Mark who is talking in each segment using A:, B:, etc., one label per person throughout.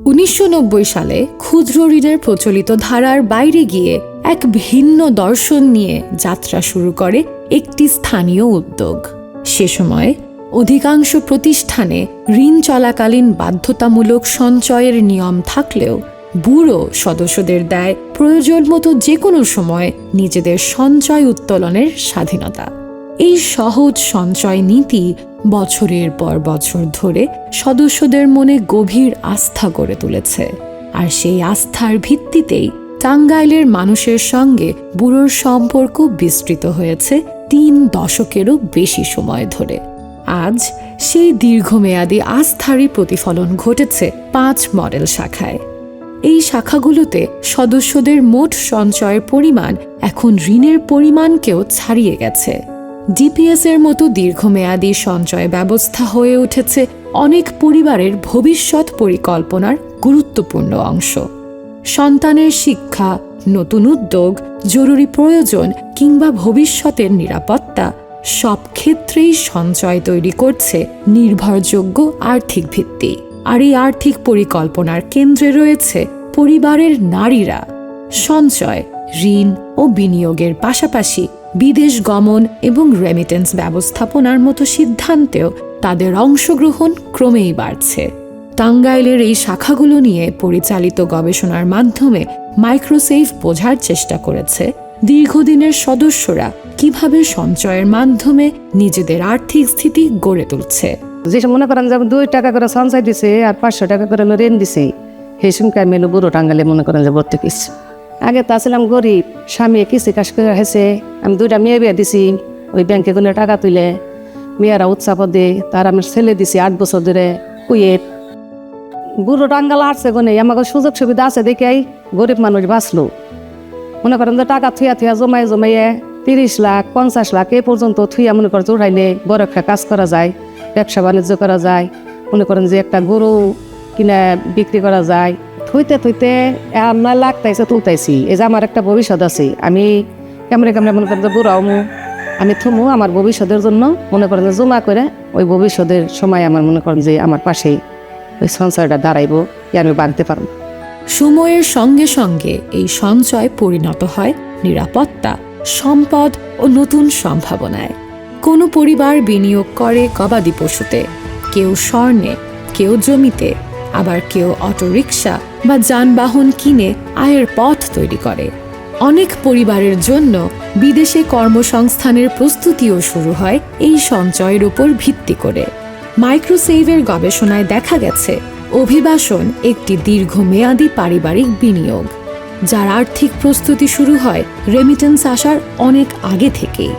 A: 1990 সালে ক্ষুদ্র ঋণের প্রচলিত ধারার বাইরে গিয়ে এক ভিন্ন দর্শন নিয়ে যাত্রা শুরু করে একটি স্থানীয় উদ্যোগ। সে সময় অধিকাংশ প্রতিষ্ঠানে ঋণ চলাকালীন বাধ্যতামূলক সঞ্চয়ের নিয়ম থাকলেও বুড়ো সদস্যদের দেয় প্রয়োজন মতো যে কোনো সময় নিজেদের সঞ্চয় উত্তোলনের স্বাধীনতা। এই সহজ সঞ্চয় নীতি বছরের পর বছর ধরে সদস্যদের মনে গভীর আস্থা গড়ে তুলেছে, আর সেই আস্থার ভিত্তিতেই টাঙ্গাইলের মানুষের সঙ্গে বুড়োর সম্পর্ক বিস্তৃত হয়েছে 3 দশকেরও বেশি সময় ধরে। আজ সেই দীর্ঘমেয়াদী আস্থারই প্রতিফলন ঘটেছে 5 মডেল শাখায়। এই শাখাগুলোতে সদস্যদের মোট সঞ্চয়ের পরিমাণ এখন ঋণের পরিমাণকেও ছাড়িয়ে গেছে। ডিপিএস এর মতো দীর্ঘমেয়াদী সঞ্চয় ব্যবস্থা হয়ে উঠেছে অনেক পরিবারের ভবিষ্যৎ পরিকল্পনার গুরুত্বপূর্ণ অংশ। সন্তানের শিক্ষা, নতুন উদ্যোগ, জরুরি প্রয়োজন কিংবা ভবিষ্যতের নিরাপত্তা সব ক্ষেত্রেই সঞ্চয় তৈরি করছে নির্ভরযোগ্য আর্থিক ভিত্তি। আর এই আর্থিক পরিকল্পনার কেন্দ্রে রয়েছে পরিবারের নারীরা। সঞ্চয়, ঋণ ও বিনিয়োগের পাশাপাশি বিদেশ গমন এবং রেমিটেন্স ব্যবস্থাপনার মতো সিদ্ধান্তেও তাদের অংশগ্রহণ ক্রমেই বাড়ছে। টাঙ্গাইলের এই শাখাগুলো নিয়ে পরিচালিত গবেষণার মাধ্যমে মাইক্রোসেভ বোঝার চেষ্টা করেছে দীর্ঘদিনের সদস্যরা কিভাবে সঞ্চয়ের মাধ্যমে নিজেদের আর্থিক স্থিতি গড়ে তুলছে।
B: যেসব মনে করেন যে 2 টাকা করে সঞ্চয় দিছে আর 500 টাকা করে ঋণ দিছে, সেই সংখ্যায় মেলো বুড়ো টাঙ্গাইলে মনে করেন যে ভর্তি কিছু। আগে তা ছিলাম গরিব, স্বামী কৃষি কাজ করে হয়েছে, আমি 2টা মেয়ে বিয়ে দিছি, ওই ব্যাংকে কোনো টাকা তুলে মেয়েরা উৎসাহ দে, তার আমি ছেলে দিছি 8 বছর ধরে কুয়েত। বুড়ো টাঙ্গাল আসছে গনে আমাকে সুযোগ সুবিধা আছে দেখেই গরিব মানুষ বাঁচলো। মনে করেন যে টাকা থুয়া থুয়া জমাইয়ে 30 লাখ 50 লাখ এই পর্যন্ত থুয়া মনে করেন উঠাইলে বড় একটা কাজ করা যায়, ব্যবসা বাণিজ্য করা যায়। মনে করেন যে একটা গরু কিনা বিক্রি করা যায়। থইতে আমরা লাগতাইছে তুলতাইছি। এই যে আমার একটা ভবিষ্যৎ আছে, আমি কেমনে মনে করেন যে বুড়াও আমি থমু আমার ভবিষ্যতের জন্য মনে করেন যে জমা করে ওই ভবিষ্যতের সময় আমার মনে করেন যে আমার পাশেই ওই সঞ্চয়টা দাঁড়াইবো, আমি বাঁধতে পারব।
A: সময়ের সঙ্গে সঙ্গে এই সঞ্চয় পরিণত হয় নিরাপত্তা, সম্পদ ও নতুন সম্ভাবনায়। কোনো পরিবার বিনিয়োগ করে গবাদি পশুতে, কেউ স্বর্ণে, কেউ জমিতে, আবার কেউ অটোরিকশা বা যানবাহন কিনে আয়ের পথ তৈরি করে। অনেক পরিবারের জন্য বিদেশে কর্মসংস্থানের প্রস্তুতিও শুরু হয় এই সঞ্চয়ের উপর ভিত্তি করে। মাইক্রোসেভের গবেষণায় দেখা গেছে অভিবাসন একটি দীর্ঘমেয়াদী পারিবারিক বিনিয়োগ, যার আর্থিক প্রস্তুতি শুরু হয় রেমিটেন্স আসার অনেক আগে থেকেই।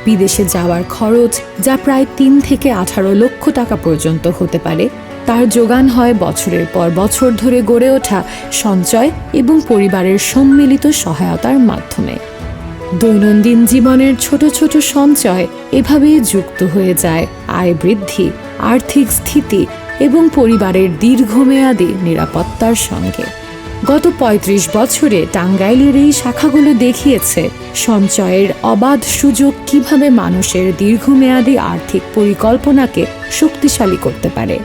A: বিদেশে যাওয়ার খরচ, যা প্রায় 3 থেকে 18 লক্ষ টাকা পর্যন্ত হতে পারে, তার যোগান হয় বছরের পর বছর ধরে গড়ে ওঠা সঞ্চয় এবং পরিবারের সম্মিলিত সহায়তার মাধ্যমে। দৈনন্দিন জীবনের ছোট ছোট সঞ্চয় এভাবেই যুক্ত হয়ে যায় আয় বৃদ্ধি, আর্থিক স্থিতি এবং পরিবারের দীর্ঘমেয়াদী নিরাপত্তার সঙ্গে। গত 35 বছরে টাঙ্গাইলের এই শাখাগুলো দেখিয়েছে সঞ্চয়ের অবাধ সুযোগ কিভাবে মানুষের দীর্ঘমেয়াদী আর্থিক পরিকল্পনাকে শক্তিশালী করতে পারে।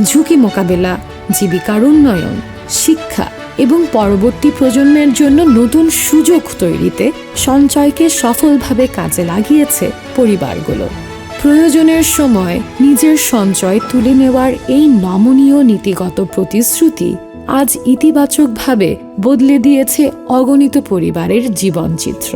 A: ঝুঁকি মোকাবেলা, জীবিকার উন্নয়ন, শিক্ষা এবং পরবর্তী প্রজন্মের জন্য নতুন সুযোগ তৈরিতে সঞ্চয়কে সফলভাবে কাজে লাগিয়েছে পরিবারগুলো। প্রয়োজনের সময় নিজের সঞ্চয় তুলে নেওয়ার এই নমনীয় নীতিগত প্রতিশ্রুতি আজ ইতিবাচকভাবে বদলে দিয়েছে অগণিত পরিবারের জীবনচিত্র।